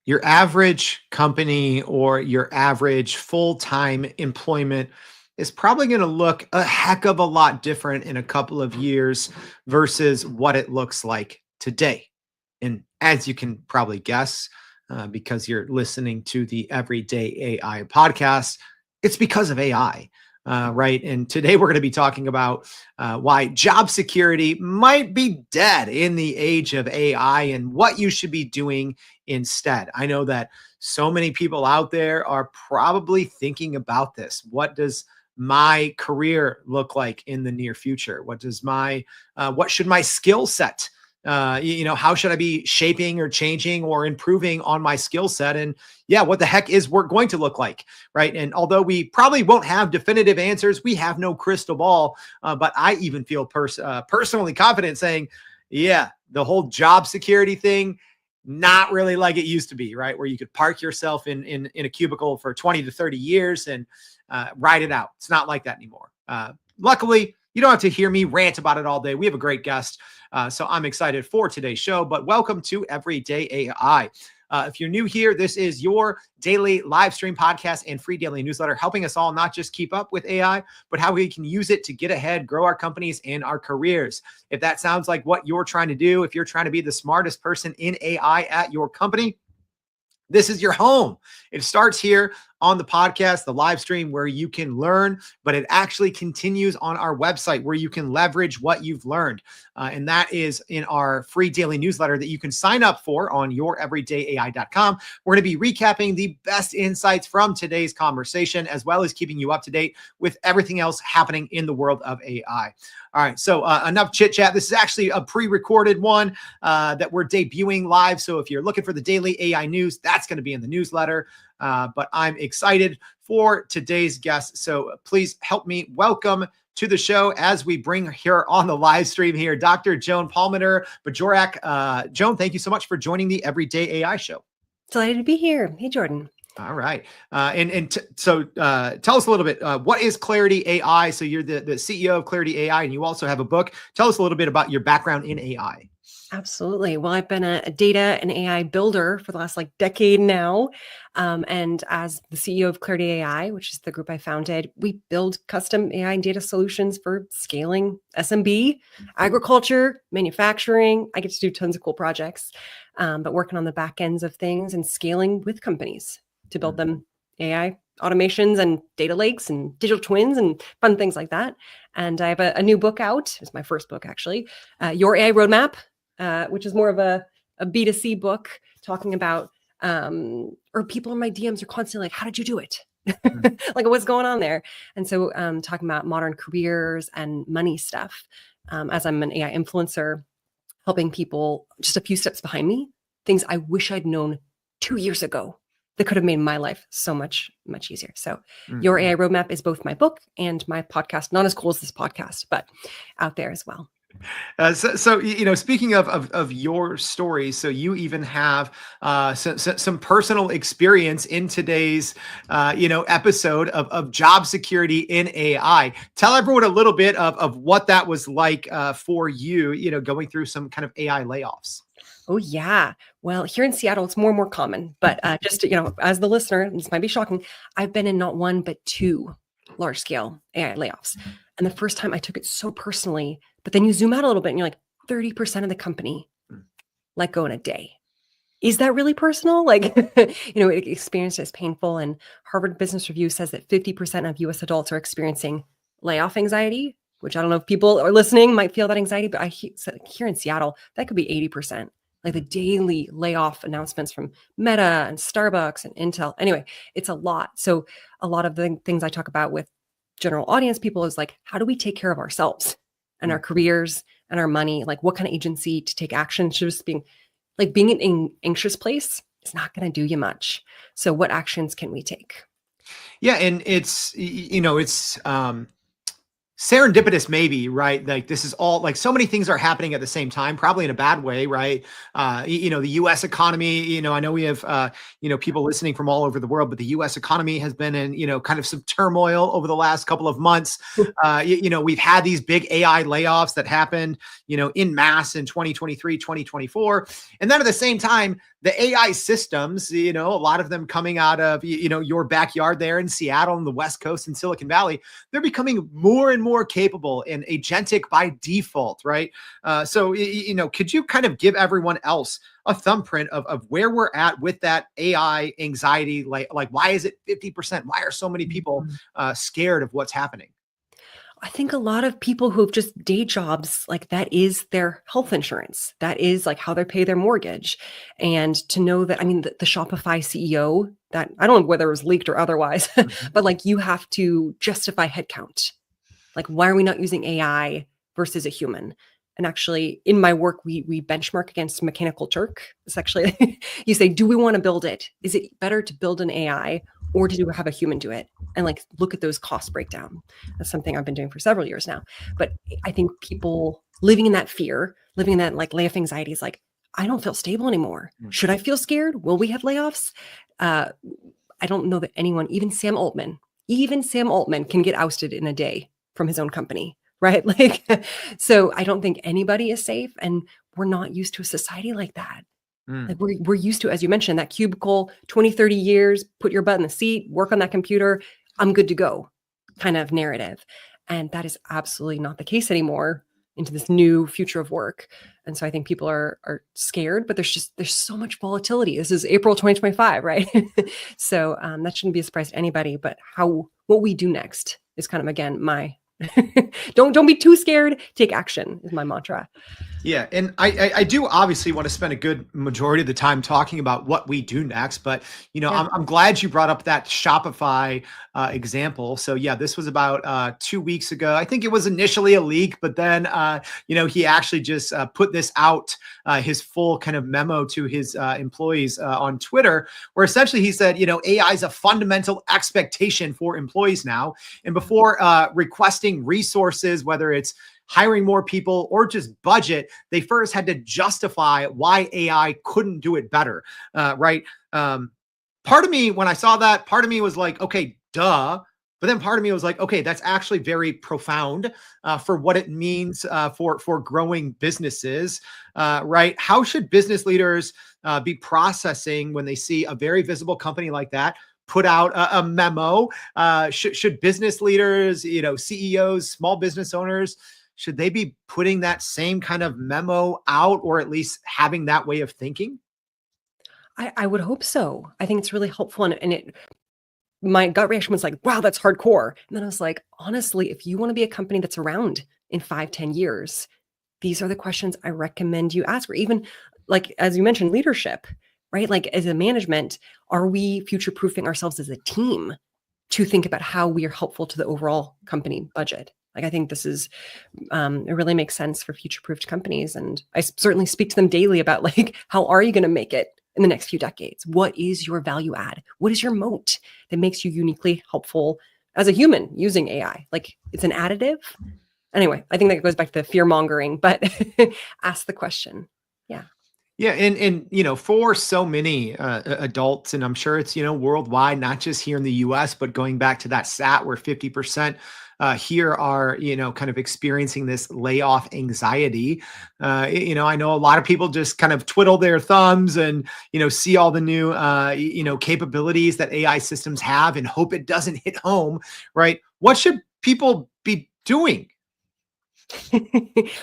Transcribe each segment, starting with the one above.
Your average company or your average full-time employment is probably going to look a heck of a lot different in a couple of years versus what it looks like today. And as you can probably guess, because you're listening to the Everyday AI podcast, it's because of AI. Right. And today we're going to be talking about why job security might be dead in the age of AI and what you should be doing instead. I know that so many people out there are probably thinking about this. What does my career look like in the near future? What should my skill set how should I be shaping or changing or improving on my skill set? And yeah, what the heck is work going to look like? Right. And although we probably won't have definitive answers, we have no crystal ball. But I even feel personally confident saying, yeah, the whole job security thing, not really like it used to be, right? Where you could park yourself in a cubicle for 20 to 30 years and ride it out. It's not like that anymore. Luckily, you don't have to hear me rant about it all day. We have a great guest. So I'm excited for today's show, but welcome to Everyday AI. If you're new here, this is your daily live stream podcast and free daily newsletter, helping us all not just keep up with AI, but how we can use it to get ahead, grow our companies and our careers. If that sounds like what you're trying to do, if you're trying to be the smartest person in AI at your company, this is your home. It starts here on the podcast, the live stream, where you can learn, but it actually continues on our website where you can leverage what you've learned. And that is in our free daily newsletter that you can sign up for on youreverydayai.com. We're going to be recapping the best insights from today's conversation, as well as keeping you up to date with everything else happening in the world of AI. All right, so enough chit chat. This is actually a pre-recorded one that we're debuting live. So if you're looking for the daily AI news, that's going to be in the newsletter. But I'm excited for today's guest. So please help me welcome to the show as we bring here on the live stream here, Dr. Joan Palmiter, Bajorek. Joan, thank you so much for joining the Everyday AI show. Delighted to be here. Hey, Jordan. All right. So tell us a little bit, what is Clarity AI? So you're the CEO of Clarity AI, and you also have a book. Tell us a little bit about your background in AI. Absolutely. Well, I've been a data and AI builder for the last decade now. And as the CEO of Clarity AI, which is the group I founded, we build custom AI and data solutions for scaling SMB, agriculture, manufacturing. I get to do tons of cool projects, but working on the back ends of things and scaling with companies to build them AI automations and data lakes and digital twins and fun things like that. And I have a new book out. It's my first book, actually, Your AI Roadmap, which is more of a B2C book talking about, or people in my DMs are constantly like, how did you do it? Like, what's going on there? And so talking about modern careers and money stuff, as I'm an AI influencer, helping people just a few steps behind me, things I wish I'd known 2 years ago that could have made my life so much, much easier. So Your AI Roadmap is both my book and my podcast, not as cool as this podcast, but out there as well. So speaking of your story, so you even have some personal experience in today's episode of job security in AI. Tell everyone a little bit of what that was like for you, going through some kind of AI layoffs. Oh, yeah. Well, here in Seattle, it's more and more common. But just, as the listener, this might be shocking, I've been in not one, but 2 large-scale AI layoffs. And the first time I took it so personally, but then you zoom out a little bit and you're like, 30% of the company let go in a day. Is that really personal? Experience is painful. And Harvard Business Review says that 50% of US adults are experiencing layoff anxiety, which I don't know if people are listening might feel that anxiety, but here in Seattle, that could be 80%. Like the daily layoff announcements from Meta and Starbucks and Intel. Anyway, it's a lot. So a lot of the things I talk about with general audience people is like, how do we take care of ourselves and our careers and our money? Like, what kind of agency to take action? Just being in an anxious place is not going to do you much. So what actions can we take? Yeah. And serendipitous, maybe, right? Like this is all like so many things are happening at the same time, probably in a bad way, right? The US economy, I know we have people listening from all over the world, but the US economy has been in, kind of some turmoil over the last couple of months. We've had these big AI layoffs that happened, in mass in 2023, 2024. And then at the same time, the AI systems, a lot of them coming out of, your backyard there in Seattle and the West Coast and Silicon Valley, they're becoming more and more capable and agentic by default, right? Could you kind of give everyone else a thumbprint of where we're at with that AI anxiety? Like why is it 50%? Why are so many people scared of what's happening? I think a lot of people who have just day jobs, like that is their health insurance. That is like how they pay their mortgage. And to know that, I mean, the Shopify CEO, that I don't know whether it was leaked or otherwise, Mhm. but like you have to justify headcount. Like, why are we not using AI versus a human? And actually, in my work, we benchmark against Mechanical Turk. It's actually, you say, do we want to build it? Is it better to build an AI or to have a human do it? And like, look at those cost breakdown. That's something I've been doing for several years now. But I think people living in that fear, living in that like layoff anxiety is like, I don't feel stable anymore. Should I feel scared? Will we have layoffs? I don't know that anyone, even Sam Altman can get ousted in a day from his own company, right? Like, so I don't think anybody is safe, and we're not used to a society like that. Mm. Like we're used to, as you mentioned, that cubicle, 20, 30 years, put your butt in the seat, work on that computer, I'm good to go kind of narrative. And that is absolutely not the case anymore into this new future of work. And so I think people are scared, but there's so much volatility. This is April 2025, right? So that shouldn't be a surprise to anybody, but what we do next is kind of, again, my don't be too scared, take action is my mantra. Yeah, and I do obviously want to spend a good majority of the time talking about what we do next, but Yeah. I'm glad you brought up that Shopify example. So yeah, this was about 2 weeks ago. I think it was initially a leak, but then he actually just put this out, his full kind of memo to his employees on Twitter, where essentially he said, AI is a fundamental expectation for employees now, and before requesting resources, whether it's hiring more people or just budget, they first had to justify why AI couldn't do it better, right? Part of me, when I saw that, part of me was like, okay, duh. But then part of me was like, okay, that's actually very profound for what it means for growing businesses, right? How should business leaders be processing when they see a very visible company like that put out a memo? Should business leaders, CEOs, small business owners, should they be putting that same kind of memo out, or at least having that way of thinking? I would hope so. I think it's really helpful. And my gut reaction was like, wow, that's hardcore. And then I was like, honestly, if you want to be a company that's around in 5, 10 years, these are the questions I recommend you ask. Or even like, as you mentioned, leadership, right? Like as a management, are we future proofing ourselves as a team to think about how we are helpful to the overall company budget? Like, I think this is, it really makes sense for future-proofed companies. And I certainly speak to them daily about like, how are you going to make it in the next few decades? What is your value add? What is your moat that makes you uniquely helpful as a human using AI? Like, it's an additive. Anyway, I think that goes back to the fear mongering, but ask the question. Yeah. Yeah, and for so many adults, and I'm sure it's worldwide, not just here in the U.S., but going back to that stat where 50% here are kind of experiencing this layoff anxiety. I know a lot of people just kind of twiddle their thumbs and see all the new capabilities that AI systems have and hope it doesn't hit home, right? What should people be doing?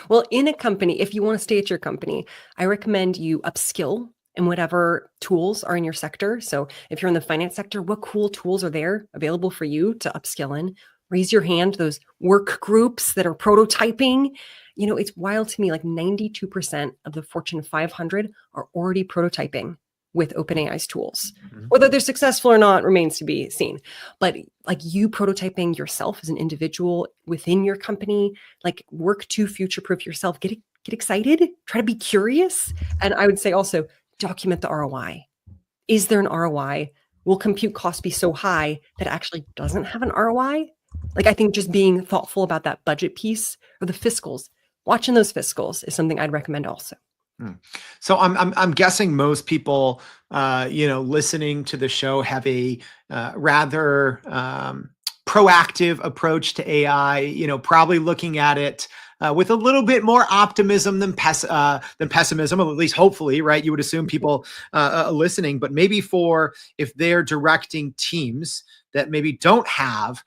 Well, in a company, if you want to stay at your company, I recommend you upskill in whatever tools are in your sector. So if you're in the finance sector, what cool tools are there available for you to upskill in? Raise your hand, those work groups that are prototyping. It's wild to me, like 92% of the Fortune 500 are already prototyping with OpenAI's tools. Mhm. Whether they're successful or not remains to be seen. But like you prototyping yourself as an individual within your company, like work to future-proof yourself, get excited, try to be curious. And I would say also document the ROI. Is there an ROI? Will compute cost be so high that it actually doesn't have an ROI? Like, I think just being thoughtful about that budget piece or the fiscals, watching those fiscals is something I'd recommend also. Hmm. So I'm guessing most people, listening to the show have a rather proactive approach to AI. Probably looking at it with a little bit more optimism than pessimism, or at least hopefully, right? You would assume people listening, but maybe for if they're directing teams that maybe don't have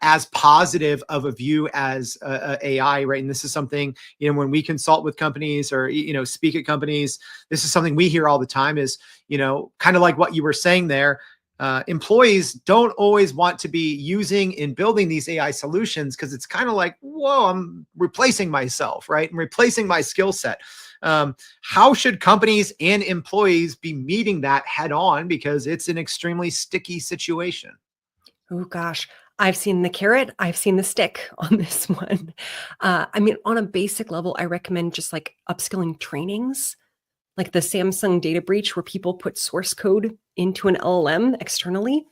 as positive of a view as AI, right? And this is something, when we consult with companies or, speak at companies, this is something we hear all the time is, kind of like what you were saying there. Employees don't always want to be using and building these AI solutions because it's kind of like, whoa, I'm replacing myself, right? And replacing my skill set. How should companies and employees be meeting that head on? Because it's an extremely sticky situation. Oh gosh, I've seen the carrot, I've seen the stick on this one. I mean, on a basic level, I recommend just like upskilling trainings, like the Samsung data breach where people put source code into an LLM externally.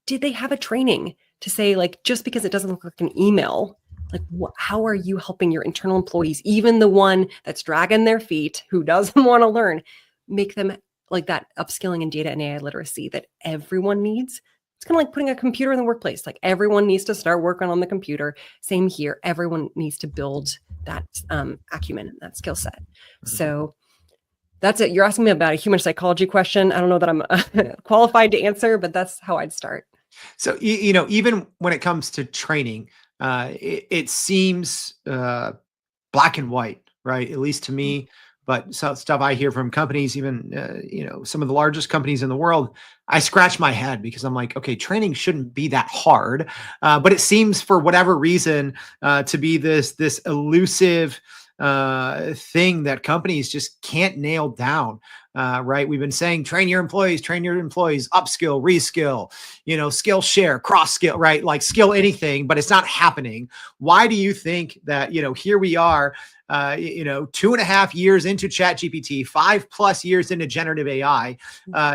Did they have a training to say, like, just because it doesn't look like an email, like, how are you helping your internal employees, even the one that's dragging their feet, who doesn't want to learn, make them like that upskilling in data and AI literacy that everyone needs? It's kind of like putting a computer in the workplace. Like, everyone needs to start working on the computer. Same here. Everyone needs to build that acumen, that skill set. So that's it. You're asking me about a human psychology question. I don't know that I'm qualified to answer, but that's how I'd start. So, even when it comes to training, it seems black and white, right? At least to me. But some stuff I hear from companies, even some of the largest companies in the world, I scratch my head because I'm like, okay, training shouldn't be that hard, but it seems for whatever reason to be this elusive thing that companies just can't nail down. Right? We've been saying train your employees, upskill, reskill, skill share, cross skill, right? Like skill anything, but it's not happening. Why do you think that, here we are, 2.5 years into ChatGPT, 5+ years into generative AI,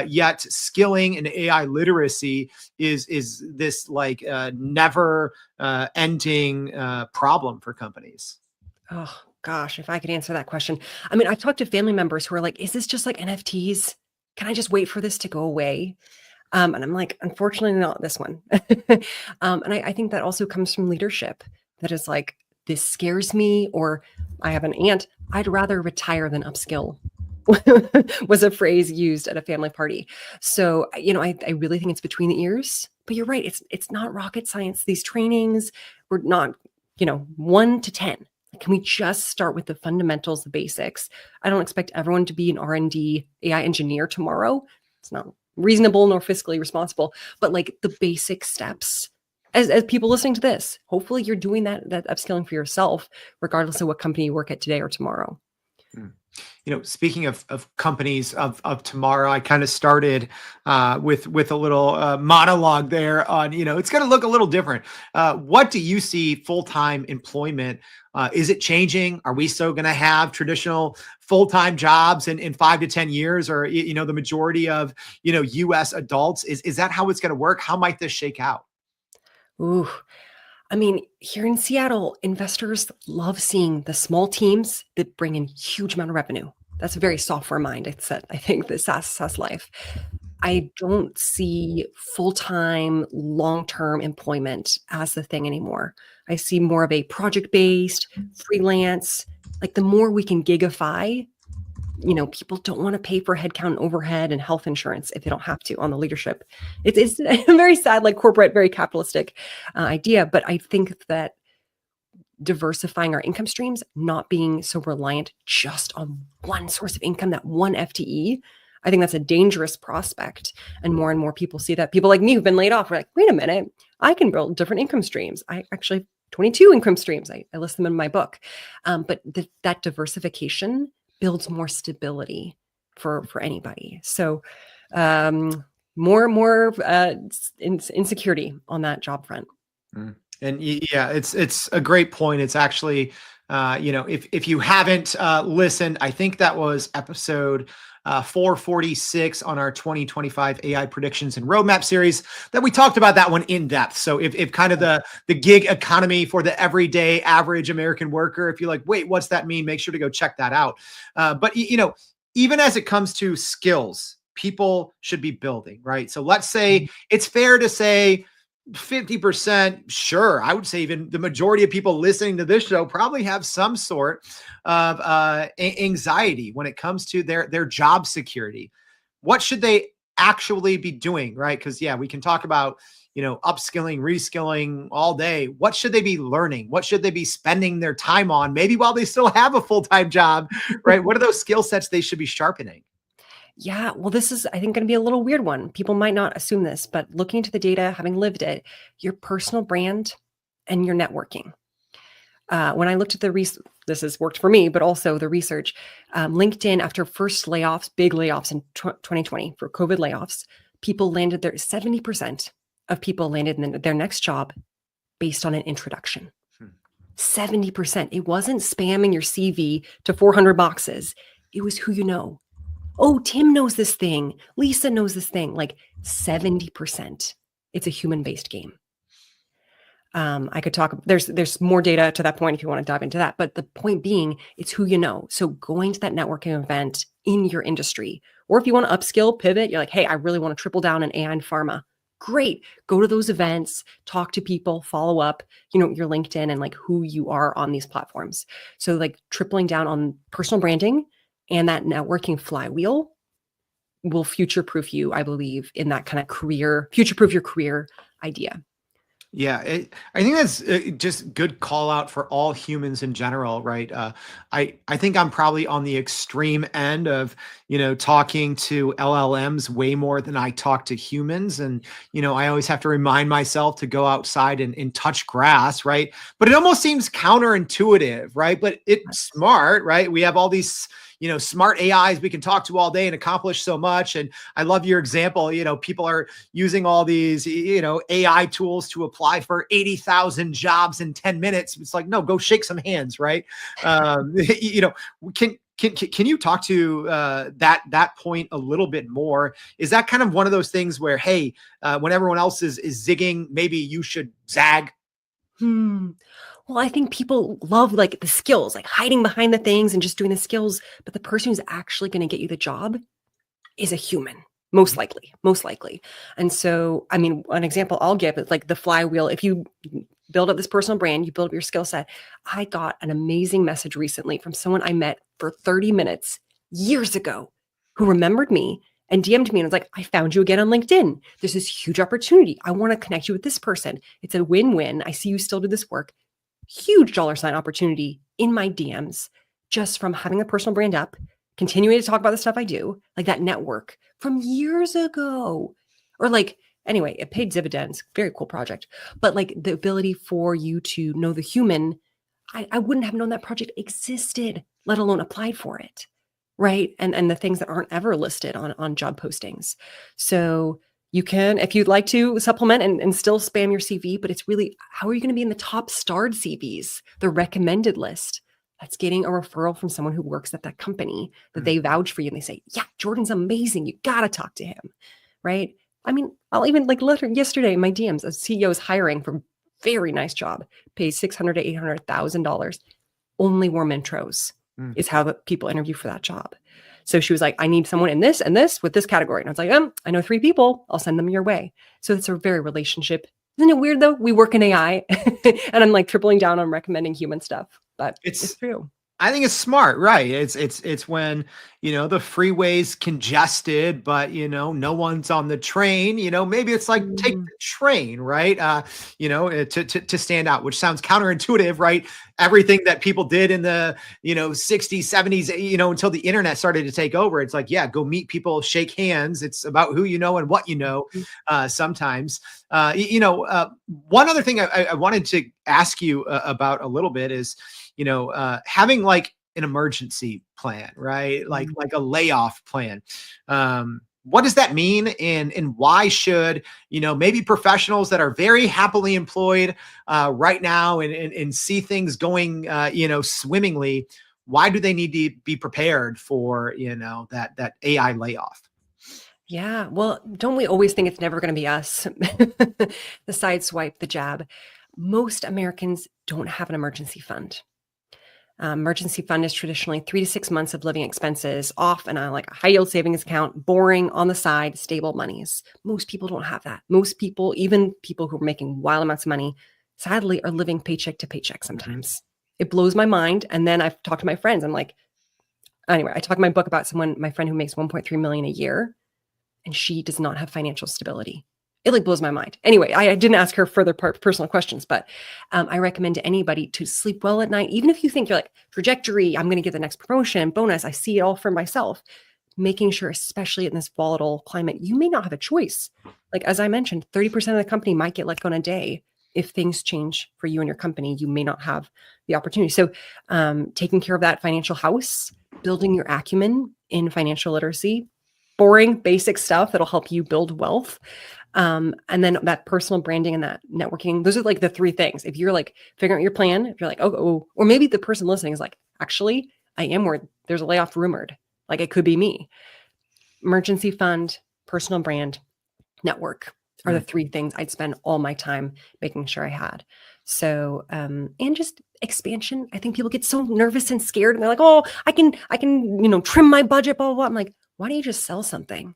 yet skilling and AI literacy is this like never ending problem for companies? Oh gosh, if I could answer that question. I mean, I've talked to family members who are like, is this just like NFTs? Can I just wait for this to go away? And I'm like, unfortunately, not this one. And I think that also comes from leadership that is like, this scares me, or I have an aunt, I'd rather retire than upskill. Was a phrase used at a family party. So, I really think it's between the ears, but you're right. It's not rocket science. These trainings were not, 1 to 10. Can we just start with the fundamentals, the basics? I don't expect everyone to be an R&D AI engineer tomorrow. It's not reasonable nor fiscally responsible, but like the basic steps. As people listening to this, hopefully you're doing that upskilling for yourself, regardless of what company you work at today or tomorrow. Mm. Speaking of companies of tomorrow, I kind of started with a little monologue there on, it's going to look a little different. What do you see full-time employment? Is it changing? Are we still going to have traditional full-time jobs in 5 to 10 years, or, the majority of, US adults? Is that how it's going to work? How might this shake out? Ooh, I mean, here in Seattle, investors love seeing the small teams that bring in huge amount of revenue. That's a very software mind. It's I think the SaaS life. I don't see full-time, long-term employment as the thing anymore. I see more of a project-based, freelance. Like, the more we can gigify, people don't want to pay for headcount, overhead, and health insurance if they don't have to on the leadership. It's a very sad, like corporate, very capitalistic idea. But I think that diversifying our income streams, not being so reliant just on one source of income, that one FTE, I think that's a dangerous prospect. And more people see that. People like me who've been laid off are like, wait a minute, I can build different income streams. I actually have 22 income streams. I list them in my book. But that diversification builds more stability for anybody. So more insecurity on that job front. Mm. And yeah, it's a great point. It's actually, if you haven't listened, I think that was episode 446 on our 2025 AI predictions and roadmap series that we talked about that one in depth. So if kind of the gig economy for the everyday average American worker, if you're like, wait, what's that mean? Make sure to go check that out. But even as it comes to skills, people should be building, right? So let's say it's fair to say 50%, sure. I would say even the majority of people listening to this show probably have some sort of anxiety when it comes to their job security. What should they actually be doing, right? Because we can talk about upskilling, reskilling all day. What should they be learning? What should they be spending their time on? Maybe while they still have a full-time job, right? What are those skill sets they should be sharpening? Yeah, well, this is, I think, going to be a little weird one. People might not assume this, but looking into the data, having lived it, your personal brand and your networking. When I looked at this has worked for me, but also the research, LinkedIn, after first layoffs, big layoffs in 2020 for COVID layoffs, 70% of people landed in their next job based on an introduction. 70%. It wasn't spamming your CV to 400 boxes. It was who you know. Oh, Tim knows this thing. Lisa knows this thing. Like 70%. It's a human-based game. I could talk, there's more data to that point if you want to dive into that. But the point being, it's who you know. So going to that networking event in your industry, or if you want to upskill, pivot, you're like, hey, I really want to triple down in AI and pharma. Great. Go to those events, talk to people, follow up, your LinkedIn and like who you are on these platforms. So like tripling down on personal branding and that networking flywheel will future-proof you, I believe, in that kind of future-proof your career idea. Yeah, I think that's just good call out for all humans in general, right? I think I'm probably on the extreme end of, talking to LLMs way more than I talk to humans. And, I always have to remind myself to go outside and touch grass, right? But it almost seems counterintuitive, right? But it's smart, right? We have all these smart AIs we can talk to all day and accomplish so much. And I love your example. People are using all these, AI tools to apply for 80,000 jobs in 10 minutes. It's like, no, go shake some hands, right? Can you talk to that point a little bit more? Is that kind of one of those things where, hey, when everyone else is zigging, maybe you should zag? Well, I think people love like the skills, like hiding behind the things and just doing the skills. But the person who's actually going to get you the job is a human, most likely. And so, I mean, an example I'll give is like the flywheel. If you build up this personal brand, you build up your skill set. I got an amazing message recently from someone I met for 30 minutes years ago who remembered me and DM'd me and was like, I found you again on LinkedIn. There's this huge opportunity. I want to connect you with this person. It's a win-win. I see you still do this work. Huge $ opportunity in my DMs just from having a personal brand up, continuing to talk about the stuff I do, like that network from years ago. Or like, anyway, it paid dividends. Very cool project. But like the ability for you to know the human, I wouldn't have known that project existed, let alone applied for it. Right. And the things that aren't ever listed on job postings. So you can, if you'd like to supplement and still spam your CV, but it's really, how are you going to be in the top starred CVs, the recommended list? That's getting a referral from someone who works at that company that they vouch for you and they say, yeah, Jordan's amazing. You got to talk to him. Right. I mean, I'll even like yesterday in my DMs, a CEO is hiring for a very nice job, pays $600,000 to $800,000. Only warm intros is how the people interview for that job. So she was like, I need someone in this and this with this category. And I was like, I know 3 people. I'll send them your way. So it's a very relationship. Isn't it weird though? We work in AI and I'm like tripling down on recommending human stuff, but it's true. I think it's smart, right? It's when, the freeway's congested, but, no one's on the train, maybe it's like take the train, right? To stand out, which sounds counterintuitive, right? Everything that people did in the, 60s, 70s, until the internet started to take over. It's like, yeah, go meet people, shake hands. It's about who you know and what you know sometimes. One other thing I wanted to ask you about a little bit is, having like an emergency plan, right? Like a layoff plan. What does that mean? And why should, maybe professionals that are very happily employed right now and see things going, swimmingly, why do they need to be prepared for, that AI layoff? Yeah. Well, don't we always think it's never going to be us? The sideswipe, the jab. Most Americans don't have an emergency fund. Emergency fund is traditionally 3 to 6 months of living expenses off and on like a high yield savings account, boring on the side, stable monies. Most people don't have that. Most people, even people who are making wild amounts of money, sadly are living paycheck to paycheck sometimes. It blows my mind. And then I've talked to my friends. I'm like, anyway, I talked in my book about my friend who makes 1.3 million a year, and she does not have financial stability. It like blows my mind. Anyway, I didn't ask her further personal questions, but I recommend to anybody to sleep well at night. Even if you think you're like trajectory, I'm going to get the next promotion, bonus, I see it all for myself. Making sure, especially in this volatile climate, you may not have a choice. Like, as I mentioned, 30% of the company might get let go in a day. If things change for you and your company, you may not have the opportunity. So taking care of that financial house, building your acumen in financial literacy, boring, basic stuff that'll help you build wealth. And then that personal branding and that networking, those are like the 3 things. If you're like figuring out your plan, if you're like, oh, or maybe the person listening is like, actually, I am worried. There's a layoff rumored. Like it could be me. Emergency fund, personal brand, network are the 3 things I'd spend all my time making sure I had. So, and just expansion. I think people get so nervous and scared and they're like, oh, I can, trim my budget, blah, blah, blah. I'm like, why don't you just sell something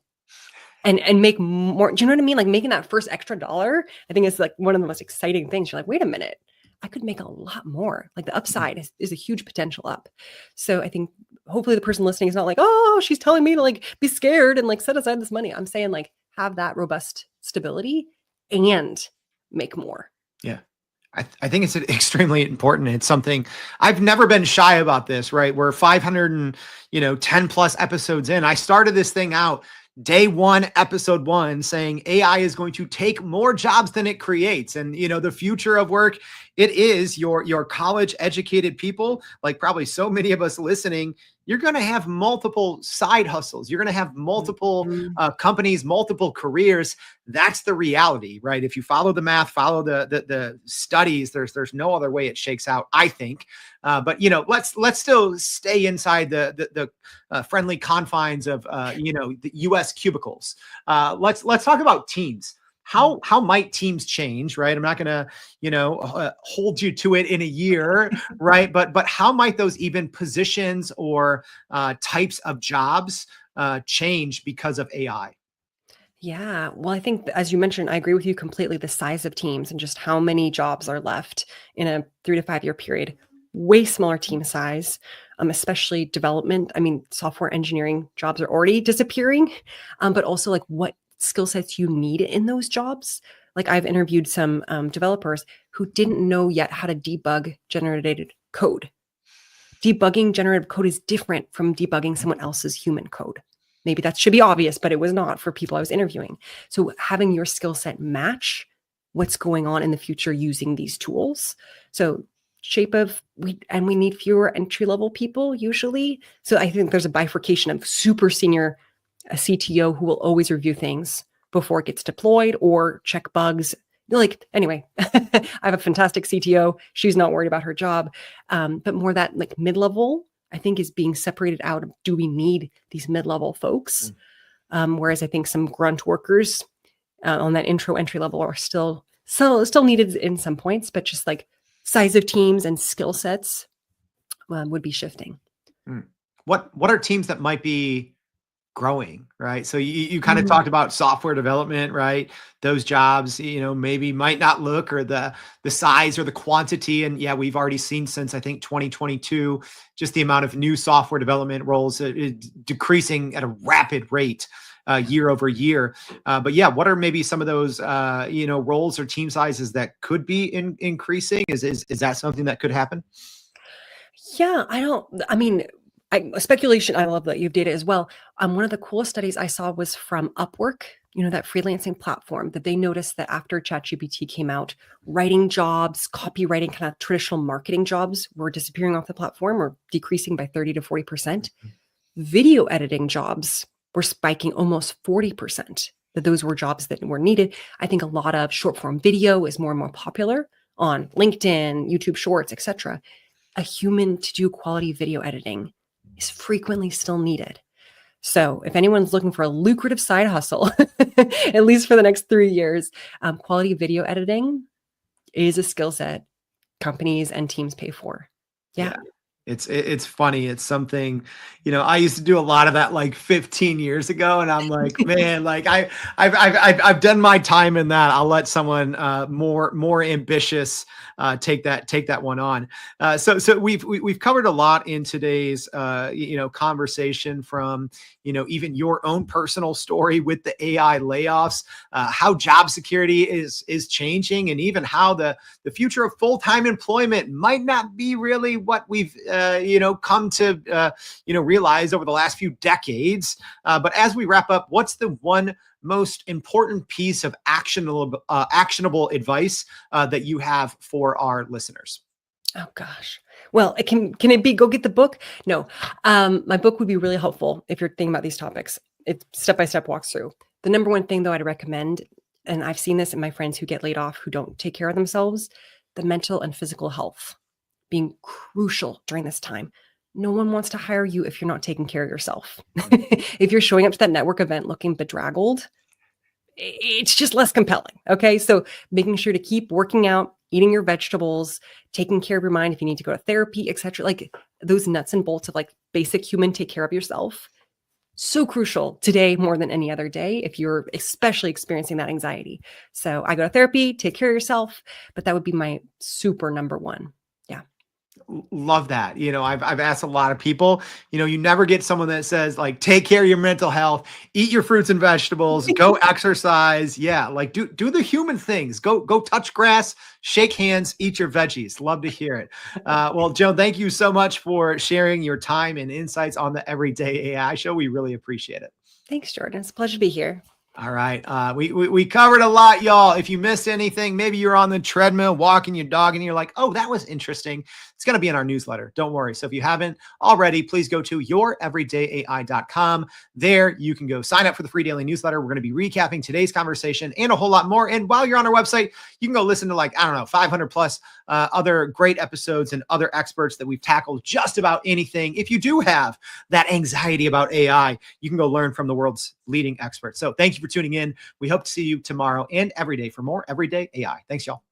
and make more? Do you know what I mean? Like making that first extra dollar, I think is like one of the most exciting things. You're like, wait a minute, I could make a lot more. Like the upside is a huge potential up. So I think hopefully the person listening is not like, oh, she's telling me to like be scared and like set aside this money. I'm saying like have that robust stability and make more. Yeah. I think it's extremely important. It's something I've never been shy about this, right? We're 510 plus episodes in. I started this thing out day 1, episode 1, saying AI is going to take more jobs than it creates. And, the future of work, it is your college educated people, like probably so many of us listening. You're going to have multiple side hustles. You're going to have multiple companies, multiple careers. That's the reality, right? If you follow the math, follow the studies, there's no other way it shakes out, I think. But let's still stay inside the friendly confines of the U.S. cubicles. Let's talk about teams. How might teams change, right? I'm not going to, hold you to it in a year, right? But how might those even positions or types of jobs change because of AI? Yeah. Well, I think as you mentioned, I agree with you completely. The size of teams and just how many jobs are left in a 3 to 5 year period, way smaller team size, especially development. I mean, software engineering jobs are already disappearing, but also like what skill sets you need in those jobs. Like I've interviewed some developers who didn't know yet how to debug generated code. Debugging generative code is different from debugging someone else's human code. Maybe that should be obvious, but it was not for people I was interviewing. So having your skill set match what's going on in the future using these tools. So we need fewer entry level people usually. So I think there's a bifurcation of super senior, a CTO who will always review things before it gets deployed or check bugs. Like, anyway, I have a fantastic CTO. She's not worried about her job. But more that like mid-level, I think, is being separated out of, do we need these mid-level folks? Whereas I think some grunt workers on that entry level are still needed in some points, but just like size of teams and skill sets would be shifting. What are teams that might be growing, right? So you kind of talked about software development, right? Those jobs, maybe might not look or the size or the quantity. And yeah, we've already seen since I think 2022, just the amount of new software development roles decreasing at a rapid rate year over year. But yeah, what are maybe some of those, roles or team sizes that could be increasing? Is that something that could happen? Yeah, speculation. I love that you have data as well. One of the coolest studies I saw was from Upwork, that freelancing platform, that they noticed that after ChatGPT came out, writing jobs, copywriting, kind of traditional marketing jobs were disappearing off the platform or decreasing by 30 to 40%. Video editing jobs were spiking almost 40%, that those were jobs that were needed. I think a lot of short form video is more and more popular on LinkedIn, YouTube Shorts, etc. a human to do quality video editing is frequently still needed. So if anyone's looking for a lucrative side hustle, at least for the next 3 years, quality video editing is a skill set companies and teams pay for. Yeah. It's funny. It's something, I used to do a lot of that like 15 years ago, and I'm like, man, like I've done my time in that. I'll let someone more ambitious take that one on. So we've covered a lot in today's conversation, from even your own personal story with the AI layoffs, how job security is changing, and even how the future of full-time employment might not be really what we've come to realize over the last few decades. But as we wrap up, what's the one most important piece of actionable advice that you have for our listeners? Oh gosh. Well, can it be go get the book? No. My book would be really helpful if you're thinking about these topics. It step-by-step walks through. The number one thing though I'd recommend, and I've seen this in my friends who get laid off, who don't take care of themselves, the mental and physical health being crucial during this time. No one wants to hire you if you're not taking care of yourself. If you're showing up to that network event looking bedraggled, it's just less compelling. Okay. So making sure to keep working out, eating your vegetables, taking care of your mind if you need to go to therapy, etc. Like those nuts and bolts of like basic human take care of yourself. So crucial today more than any other day if you're especially experiencing that anxiety. So I go to therapy, take care of yourself, but that would be my super number one. Love that. I've asked a lot of people, you never get someone that says like, take care of your mental health, eat your fruits and vegetables, go exercise. Yeah. Like do the human things, go touch grass, shake hands, eat your veggies. Love to hear it. Well, Joan, thank you so much for sharing your time and insights on the Everyday AI Show. We really appreciate it. Thanks, Jordan. It's a pleasure to be here. All right. We covered a lot, y'all. If you missed anything, maybe you're on the treadmill walking your dog and you're like, oh, that was interesting. It's going to be in our newsletter. Don't worry. So if you haven't already, please go to youreverydayai.com. There you can go sign up for the free daily newsletter. We're going to be recapping today's conversation and a whole lot more. And while you're on our website, you can go listen to 500 plus other great episodes and other experts that we've tackled just about anything. If you do have that anxiety about AI, you can go learn from the world's leading experts. So thank you for tuning in. We hope to see you tomorrow and every day for more Everyday AI. Thanks, y'all.